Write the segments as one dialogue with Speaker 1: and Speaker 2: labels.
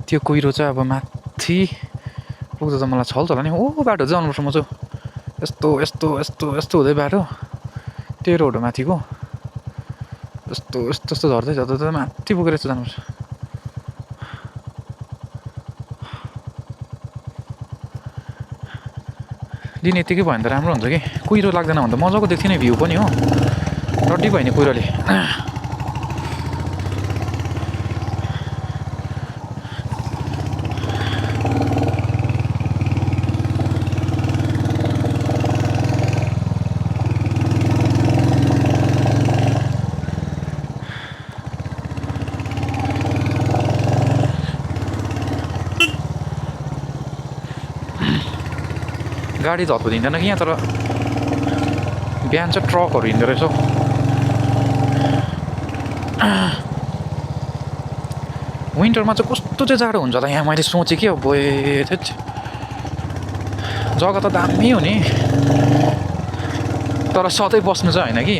Speaker 1: त्यो कुहिरो चाहिँ अब माथि पुग्दा त मलाई छल नि ओ बाटो जानुपर्छ म चाहिँ यस्तो यस्तो यस्तो यस्तो हुँदै बाटो त्यो रोड हो माथिको यस्तो यस्तो यस्तो झर्दै झर्दै माथि पुगेर यस्तो जानुपर्छ दिन यतिकै भयो भने त राम्रो हुन्छ कि कुहिरो लाग्दैन भने त मजाको देख्थ्यो नि भ्यू पनि हो रड्डी भयो नि कुहिरोले गाडी धप्पु दिँदैन कि यहाँ तर बिहान चाहिँ ट्रकहरू हिँड्दो रहेछ विन्टरमा चाहिँ कस्तो चाहिँ जाडो हुन्छ होला यहाँ मैले सोचेँ कि अब जग्गा त दामी हो नि तर सधैँ बस्नु चाहिँ होइन कि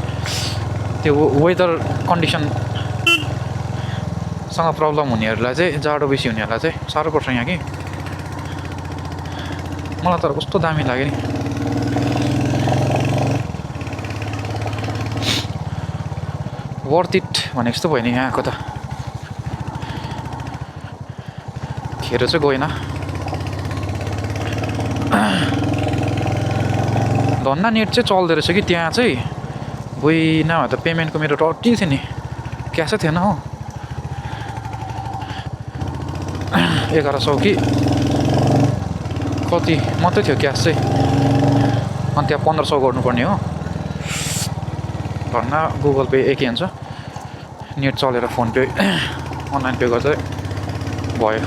Speaker 1: त्यो वेदर कन्डिसनसँग प्रब्लम हुनेहरूलाई चाहिँ जाडो बेसी हुनेहरूलाई चाहिँ साह्रो पर्छ यहाँ कि मलाई तर कस्तो दामी लाग्यो नि वर्थ इट भने जस्तो भयो नि यहाँको त खेर चाहिँ गएन धन्ना नेट चाहिँ चल्दो रहेछ कि त्यहाँ चाहिँ बुइ नभए त पेमेन्टको मेरो रड्डी थियो नि क्यासै थिएन हो 1100 कि कति मात्रै थियो क्यास चाहिँ अनि त्यहाँ 1500 गर्नुपर्ने हो धन्ना गुगल पे एकै हुन्छ नेट चलेर फोन पे अनलाइन पे गर्दा भयो